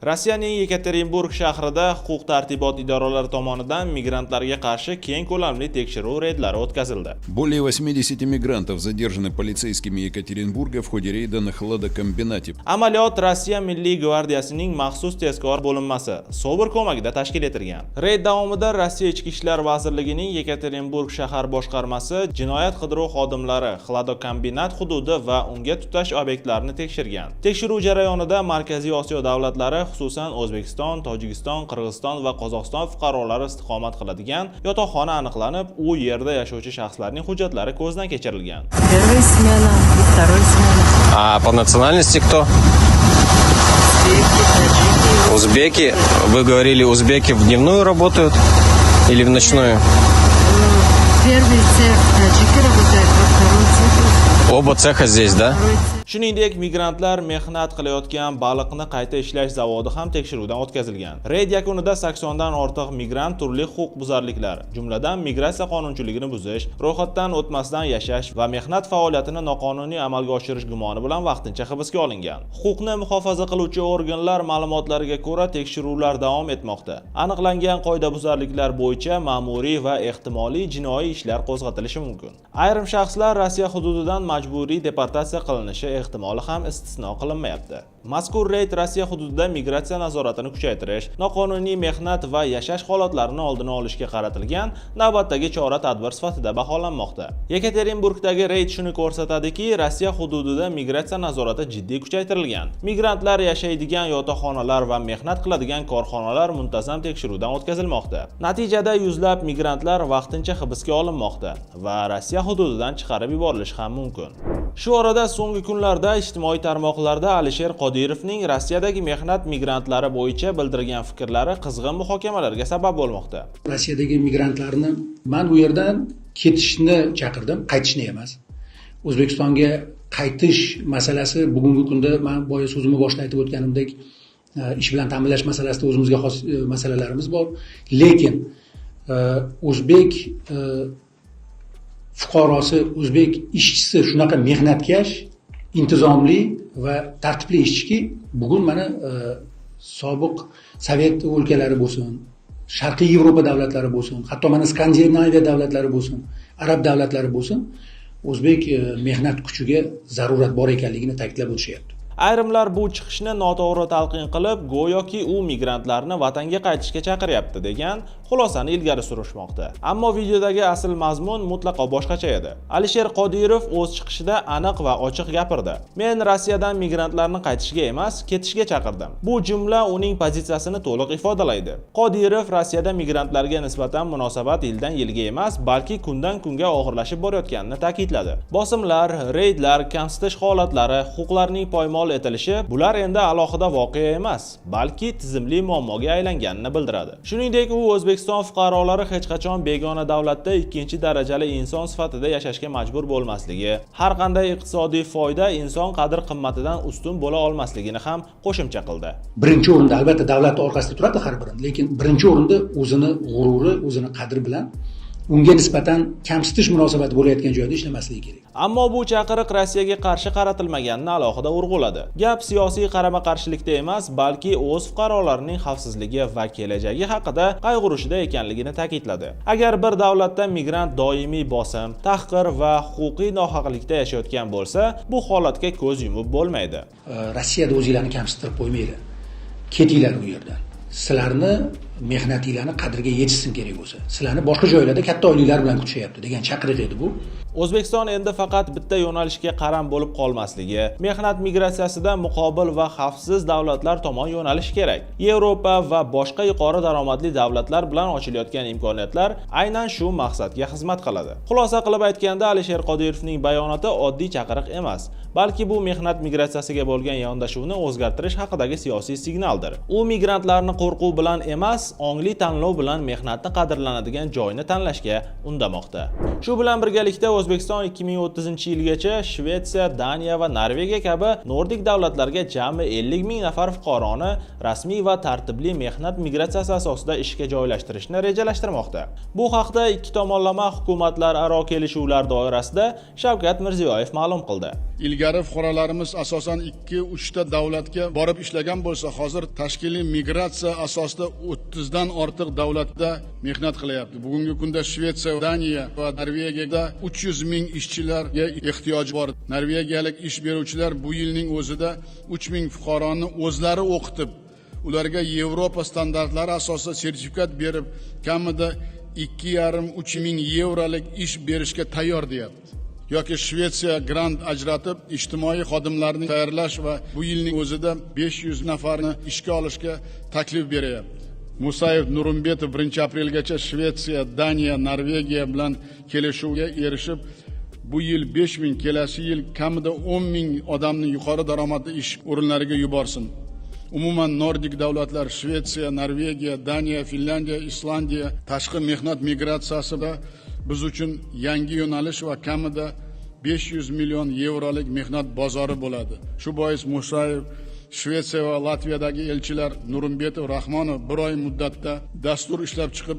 Rossiyaning Yekaterinburg shahrida huquq-tartibot idoralari tomonidan migrantlarga qarshi keng ko'lamli tekshiruv reydlari o'tkazildi. Более 80 мигрантов задержаны полицейскими Екатеринбурга в ходе рейда на хладокомбинате. Amaliyot Rossiya Milliy gvardiyasining maxsus tezkor bo'linmasi Sobir ko'magida tashkil etilgan. Reyd davomida Rossiya Ichki ishlar vazirligining Yekaterinburg shahar boshqarmasi jinoyat qidiruv xodimlari xladokombinat hududi va unga tutash obyektlarini tekshirgan. Tekshiruv jarayonida Markaziy Osiyo davlatlari, xususan O'zbekiston, Tojikiston, Qirg'iziston va Qozog'iston fuqarolari istiqomat qiladigan yotoqxona aniqlanib, u yerda yashovchi shaxslarning hujjatlari ko'zdan kechirilgan. Первая смена и второй смена. А по национальности кто? Узбеки. Вы говорили, узбеки в дневную работают или в ночную? Первый цех таджики работает, во втором цехе. Оба цеха здесь, да? Shuningdek, migrantlar mehnat qilayotgan baliqni qayta ishlash zavodi ham tekshiruvdan o'tkazilgan. Reyd yakunida 80 dan ortiq migrant turli huquqbuzarliklar, jumladan migratsiya qonunchiligini buzish, ro'yxatdan o'tmasdan yashash va mehnat faoliyatini noqonuniy amalga oshirish gumoni bilan vaqtincha hibsga olingan. Huquqni muhofaza qiluvchi organlar ma'lumotlariga ko'ra tekshiruvlar davom etmoqda. Aniqlangan qoidabuzarliklar bo'yicha ma'muriy va ehtimoliy jinoiy ishlar qo'zg'atilishi mumkin. Ayrim shaxslar Rossiya hududidan majburiy deportatsiya qilinishi ehtimoli ham istisno qilinmayapti. Mazkur reyd Rossiya hududida migratsiya nazoratini kuchaytirish, noqonuniy mehnat va yashash holatlarini oldini olishga qaratilgan navbatdagi chora-tadbir sifatida baholanmoqda. Yekaterinburgdagi reyd shuni ko'rsatadiki, Rossiya hududida migratsiya nazorati jiddiy kuchaytirilgan. Migrantlar yashaydigan yotoqxonalar va mehnat qiladigan korxonalar muntazam tekshiruvdan o'tkazilmoqda. Natijada yuzlab migrantlar vaqtincha hibsga olinmoqda va Rossiya hududidan chiqarib yuborilishi ham mumkin. Shu orada so'nggi kunlarda ijtimoiy tarmoqlarda Alisher Qodirovning Rossiyadagi mehnat migrantlari bo'yicha bildirgan fikrlari qizg'in muhokamalarga sabab bo'lmoqda. Rossiyadagi migrantlarni men u yerdan ketishni chaqirdim, qaytishni emas. O'zbekistonga qaytish masalasi bugungi kunda men boya so'zimni boshida aytib o'tganimdek ish bilan ta'minlash masalasida o'zimizga xos masalalarimiz bor, lekin o'zbek fuqarosi, o'zbek ishchisi shunaqa mehnatkash, intizomli va tartibli ishchiki, bugun mana sobiq Sovet o'lkalari bo'lsin, Sharqiy Yevropa davlatlari bo'lsin, hatto mana Skandinaviya davlatlari bo'lsin, arab davlatlari bo'lsin, o'zbek mehnat kuchiga zarurat bor ekanligini ta'kidlab o'tishyapti. Ayrimlar bu chiqishni noto'g'ri talqin qilib, go'yoki u migrantlarni vatanga qaytishga chaqiryapti degan xulosani ilgari surishmoqda. Ammo videodagi asl mazmun mutlaqo boshqacha edi. Alisher Qodirov o'z chiqishida aniq va ochiq gapirdi. Men Rossiyadan migrantlarni qaytishga emas, ketishga chaqirdim. Bu jumla uning pozitsiyasini to'liq ifodalaydi. Qodirov Rossiyada migrantlarga nisbatan munosabat yildan yilga emas, balki kundan kunga og'irlashib borayotganini ta'kidladi. Bosimlar, reydlar, kamsitish holatlari, huquqlarning poymol etilishi bular endi alohida voqea emas, balki tizimli muammoga aylanganini bildiradi. Shuningdek, u O'zbekiston fuqarolari hech qachon begona davlatda ikkinchi darajali inson sifatida yashashga majbur bo'lmasligi, har qanday iqtisodiy foyda inson qadr-qimmatidan ustun bo'la olmasligini ham qo'shimcha qildi. Birinchi o'rinda albatta davlat orqasida turadi har biri, lekin birinchi o'rinda o'zini g'ururi, o'zini qadri bilan unga nisbatan kamsitish munosabati bo'layotgan joyda ishlamasligi kerak. Ammo bu chaqiriq Rossiyaga qarshi qaratilmaganini alohida urg'uladi. Gap siyosiy qarama-qarshilikda emas, balki o'z fuqarolarining xavfsizligi va kelajagi haqida qayg'urishida ekanligini ta'kidladi. Agar bir davlatda migrant doimiy bosim, tahqir va huquqiy nohaqlikda yashayotgan bo'lsa, bu holatga ko'z yumib bo'lmaydi. Rossiyada o'zinglarni kamsitirib qo'ymaydi. Ketinglar u yerdan. Sizlarni mehnatinglarni qadriga yetishsin kerak bo'lsa. Sizlarni boshqa joylarda katta oyliklar bilan kutishyapti degan chaqiriq edi bu. O'zbekiston endi faqat bitta yo'nalishga qaram bo'lib qolmasligi, mehnat migratsiyasida muqobil va xavfsiz davlatlar tomon yo'nalish kerak. Yevropa va boshqa yuqori daromadli davlatlar bilan ochilayotgan imkoniyatlar aynan shu maqsadga xizmat qiladi. Xulosa qilib aytganda, Alisher Qodirovning bayonoti oddiy chaqiriq emas, balki bu mehnat migratsiyasiga bo'lgan yondashuvni o'zgartirish haqidagi siyosiy signaldir. U migrantlarni qo'rquv bilan emas, emas, ongli tanlov bilan mehnatni qadrlanadigan joyni tanlashga undamoqda. Shu bilan birgalikda O'zbekiston 2030-yilgacha Shvetsiya, Daniya va Norvegiya kabi Nordik davlatlarga jami 50 ming nafar fuqaroni rasmiy va tartibli mehnat migratsiyasi asosida ishga joylashtirishni rejalashtirmoqda. Bu haqda ikki tomonlama hukumatlararo kelishuvlar doirasida Shavkat Mirziyoyev ma'lum qildi. Ilgari fuqarolarimiz asosan 2-3 ta davlatga borib ishlagan bo'lsa, hozir tashkiliy migratsiya asosida 30 dan ortiq davlatda mehnat qilyapti. Bugungi kunda Shvetsiya, Daniya va Norvegiyada 300 ming ishchilarga ehtiyoj bor. Norvegiyalik ish beruvchilar bu yilning o'zida 3 ming fuqaroni o'zlari o'qitib, ularga Yevropa standartlari asosida sertifikat berib, kamida 2,5-3 ming yevrolik ish berishga tayyor deyapti. Yoki Shvetsiya grant ajratib, ijtimoiy xodimlarni tayyorlash va bu yilning o'zida 500 nafarni ishga olishga taklif beryapti. Musayev Nurimbetov 1-aprelgacha Shvetsiya, Daniya, Norvegiya bilan kelishuvga erishib, bu yil 5 ming, kelasi yil kamida 10 ming odamni yuqori daromadli ish o'rinlariga yuborsin. Umuman Nordik davlatlar Shvetsiya, Norvegiya, Daniya, Finlandiya, Islandiya tashqi mehnat migratsiyasida biz uchun yangi yo'nalish va kamida 500 million yevrolik mehnat bozori bo'ladi. Shu bois Musayev Shvetsiya va Latviyadagi elchilar Nurimbetov, Rahmonov bir oy muddatda dastur ishlab chiqib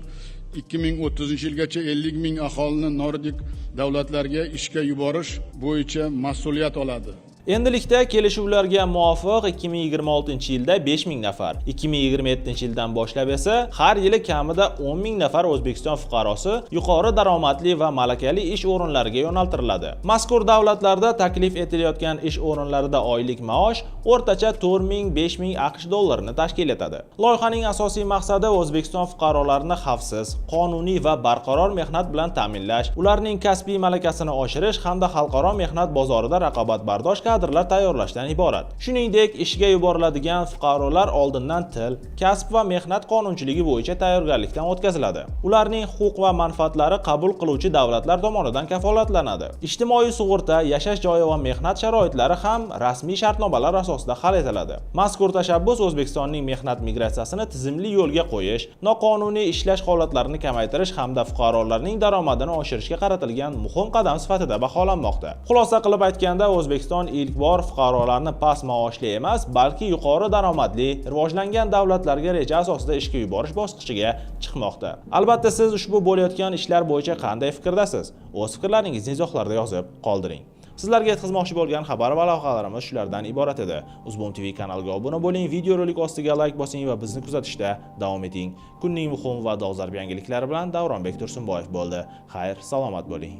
2030-yilgacha 50 ming aholini Nordik davlatlarga ishga yuborish bo'yicha mas'uliyat oladi. Endilikda kelishuvlarga muvofiq 2026-yilda 5 ming nafar, 2027-yildan boshlab esa har yili kamida 10 ming nafar O'zbekiston fuqarosi yuqori daromadli va malakali ish o'rinlariga yo'naltiriladi. Mazkur davlatlarda taklif etilayotgan ish o'rinlarida oylik maosh o'rtacha 4 ming 5 ming AQSh dollarini tashkil etadi. Loyihaning asosiy maqsadi O'zbekiston fuqarolarini xavfsiz, qonuniy va barqaror mehnat bilan ta'minlash, ularning kasbiy malakasini oshirish hamda xalqaro mehnat bozorida raqobatbardosh kadrlar tayyorlashdan iborat. Shuningdek, ishga yuboriladigan fuqarolar oldindan til, kasb va mehnat qonunchiligi bo'yicha tayyorgarlikdan o'tkaziladi. Ularning huquq va manfaatlari qabul qiluvchi davlatlar tomonidan kafolatlanadi. Ijtimoiy sug'urta, yashash joyi va mehnat sharoitlari ham rasmiy shartnomalar asosida hal etiladi. Mazkur tashabbus O'zbekistonning mehnat migratsiyasini tizimli yo'lga qo'yish, noqonuniy ishlash holatlarini kamaytirish hamda fuqarolarning daromadini oshirishga qaratilgan muhim qadam sifatida baholanmoqda. Xulosa qilib aytganda, O'zbekiston ilk bor fuqarolarni past maoshli emas, balki yuqori daromadli, rivojlangan davlatlarga reja asosida ishga yuborish bosqichiga chiqmoqda. Albatta, siz ushbu bo'layotgan ishlar bo'yicha qanday fikrdasiz? O'z fikrlaringizni izohlarda yozib qoldiring. Sizlarga yetkazmoqchi bo'lgan xabar va lavhalarimiz shulardan iborat edi. Uzbom TV kanaliga obuna bo'ling, videorolik ostiga like bosing va bizni kuzatishda davom eting. Kunning muhim va dolzarb yangiliklari bilan Davronbek Tursunboyev bo'ldi. Xayr, salomat bo'ling.